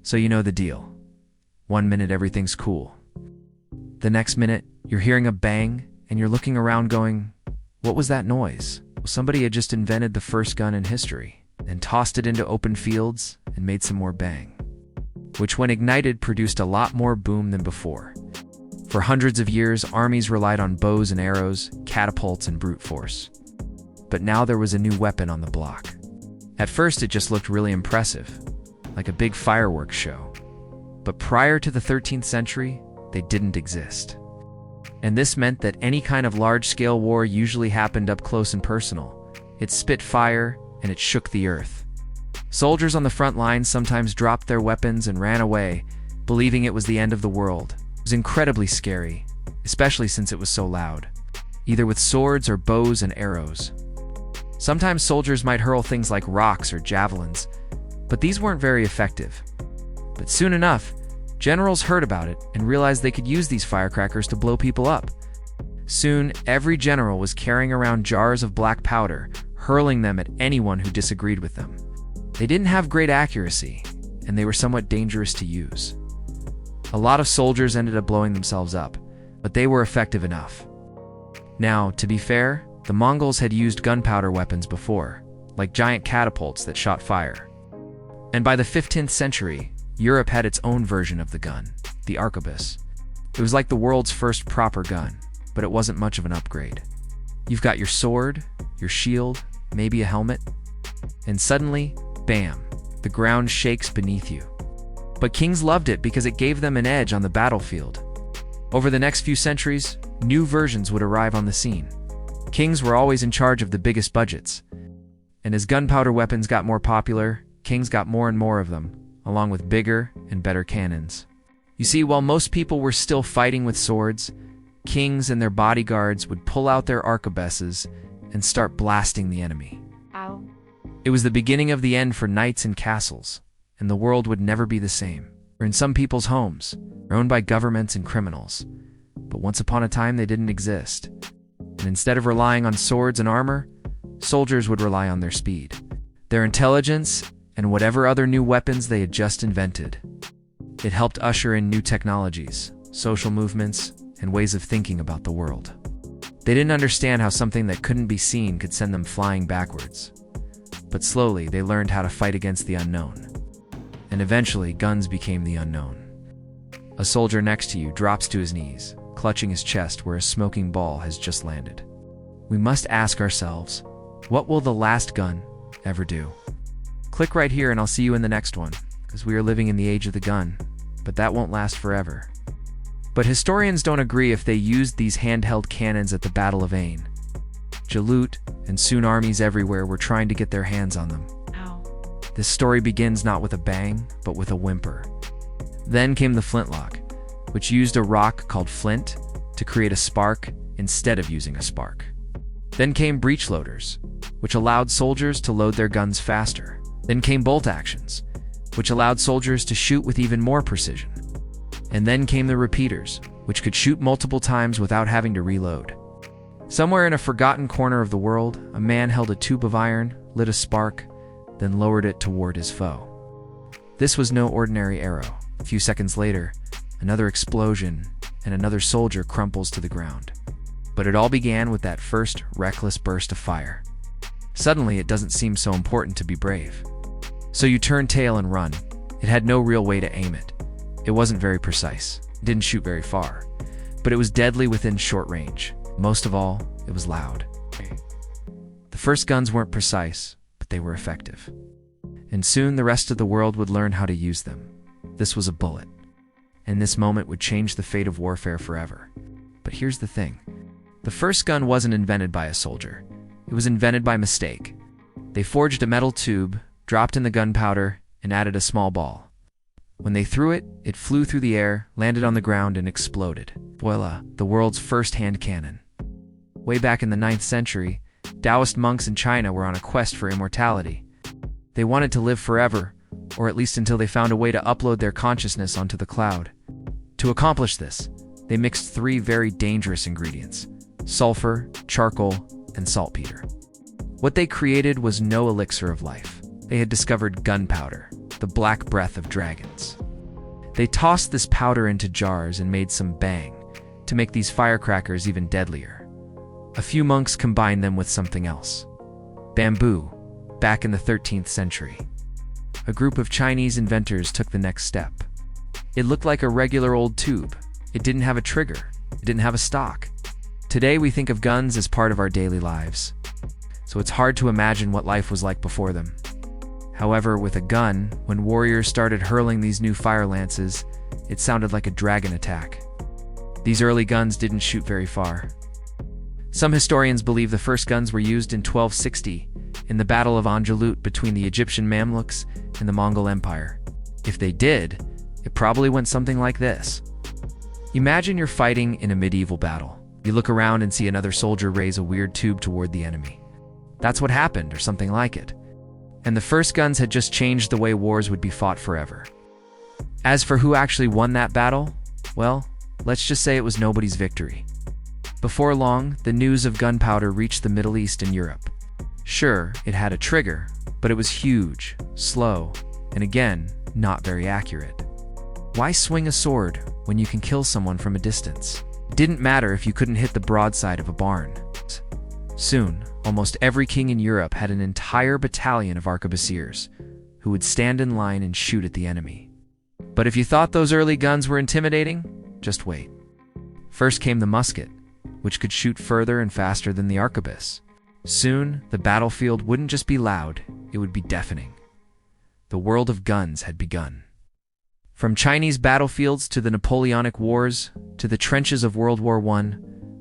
So you know the deal. 1 minute everything's cool. The next minute, you're hearing a bang, and you're looking around going, what was that noise? Well, somebody had just invented the first gun in history, and tossed it into open fields and made some more bang, which when ignited produced a lot more boom than before. For hundreds of years, armies relied on bows and arrows, catapults, and brute force. But now there was a new weapon on the block. At first, it just looked really impressive, like a big fireworks show. But prior to the 13th century, they didn't exist. And this meant that any kind of large-scale war usually happened up close and personal. It spit fire, and it shook the earth. Soldiers on the front lines sometimes dropped their weapons and ran away, believing it was the end of the world. It was incredibly scary, especially since it was so loud, either with swords or bows and arrows. Sometimes soldiers might hurl things like rocks or javelins, but these weren't very effective. But soon enough, generals heard about it and realized they could use these firecrackers to blow people up. Soon, every general was carrying around jars of black powder, hurling them at anyone who disagreed with them. They didn't have great accuracy, and they were somewhat dangerous to use. A lot of soldiers ended up blowing themselves up, but they were effective enough. Now, to be fair, the Mongols had used gunpowder weapons before, like giant catapults that shot fire. And by the 15th century, Europe had its own version of the gun, the arquebus. It was like the world's first proper gun, but it wasn't much of an upgrade. You've got your sword, your shield, maybe a helmet, and suddenly, bam, the ground shakes beneath you. But kings loved it because it gave them an edge on the battlefield. Over the next few centuries, new versions would arrive on the scene. Kings were always in charge of the biggest budgets. And as gunpowder weapons got more popular, kings got more and more of them, along with bigger and better cannons. You see, while most people were still fighting with swords, kings and their bodyguards would pull out their arquebuses and start blasting the enemy. Ow. It was the beginning of the end for knights and castles, and the world would never be the same. Or in some people's homes, owned by governments and criminals. But once upon a time, they didn't exist. And instead of relying on swords and armor, soldiers would rely on their speed, their intelligence, and whatever other new weapons they had just invented. It helped usher in new technologies, social movements, and ways of thinking about the world. They didn't understand how something that couldn't be seen could send them flying backwards. But slowly, they learned how to fight against the unknown. And eventually, guns became the unknown. A soldier next to you drops to his knees, clutching his chest where a smoking ball has just landed. We must ask ourselves, what will the last gun ever do? Click right here and I'll see you in the next one, because we are living in the age of the gun, but that won't last forever. But historians don't agree if they used these handheld cannons at the Battle of Ain. Jalut, and soon armies everywhere were trying to get their hands on them. Ow. This story begins not with a bang, but with a whimper. Then came the flintlock, which used a rock called flint to create a spark instead of using a spark. Then came breech loaders, which allowed soldiers to load their guns faster. Then came bolt actions, which allowed soldiers to shoot with even more precision. And then came the repeaters, which could shoot multiple times without having to reload. Somewhere in a forgotten corner of the world, a man held a tube of iron, lit a spark, then lowered it toward his foe. This was no ordinary arrow. A few seconds later, another explosion, and another soldier crumples to the ground. But it all began with that first reckless burst of fire. Suddenly, it doesn't seem so important to be brave. So you turn tail and run. It had no real way to aim it. It wasn't very precise. It didn't shoot very far. But it was deadly within short range. Most of all, it was loud. The first guns weren't precise, but they were effective. And soon the rest of the world would learn how to use them. This was a bullet. And this moment would change the fate of warfare forever. But here's the thing. The first gun wasn't invented by a soldier. It was invented by mistake. They forged a metal tube, dropped in the gunpowder, and added a small ball. When they threw it, it flew through the air, landed on the ground, and exploded. Voila, the world's first hand cannon. Way back in the 9th century, Taoist monks in China were on a quest for immortality. They wanted to live forever, or at least until they found a way to upload their consciousness onto the cloud. To accomplish this, they mixed 3 very dangerous ingredients: sulfur, charcoal, and saltpeter. What they created was no elixir of life. They had discovered gunpowder, the black breath of dragons. They tossed this powder into jars and made some bang to make these firecrackers even deadlier. A few monks combined them with something else. Bamboo, back in the 13th century. A group of Chinese inventors took the next step. It looked like a regular old tube. It didn't have a trigger. It didn't have a stock. Today we think of guns as part of our daily lives, so it's hard to imagine what life was like before them. However, with a gun, when warriors started hurling these new fire lances, it sounded like a dragon attack. These early guns didn't shoot very far. Some historians believe the first guns were used in 1260 in the Battle of Anjalut between the Egyptian Mamluks and the Mongol Empire. If they did, it probably went something like this. Imagine you're fighting in a medieval battle. You look around and see another soldier raise a weird tube toward the enemy. That's what happened, or something like it. And the first guns had just changed the way wars would be fought forever. As for who actually won that battle, well, let's just say it was nobody's victory. Before long, the news of gunpowder reached the Middle East and Europe. Sure, it had a trigger, but it was huge, slow, and again, not very accurate. Why swing a sword when you can kill someone from a distance? It didn't matter if you couldn't hit the broadside of a barn. Soon, almost every king in Europe had an entire battalion of arquebusiers who would stand in line and shoot at the enemy. But if you thought those early guns were intimidating, just wait. First came the musket, which could shoot further and faster than the arquebus. Soon, the battlefield wouldn't just be loud, it would be deafening. The world of guns had begun. From Chinese battlefields to the Napoleonic Wars to the trenches of World War I,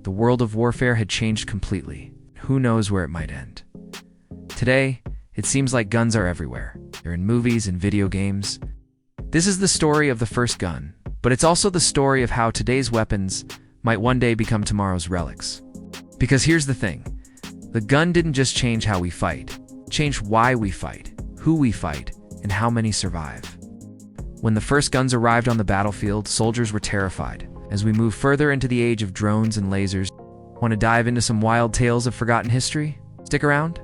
the world of warfare had changed completely. Who knows where it might end? Today, it seems like guns are everywhere. They're in movies and video games. This is the story of the first gun, but it's also the story of how today's weapons might one day become tomorrow's relics. Because here's the thing. The gun didn't just change how we fight. It changed why we fight, who we fight, and how many survive. When the first guns arrived on the battlefield, soldiers were terrified. As we move further into the age of drones and lasers, want to dive into some wild tales of forgotten history? Stick around.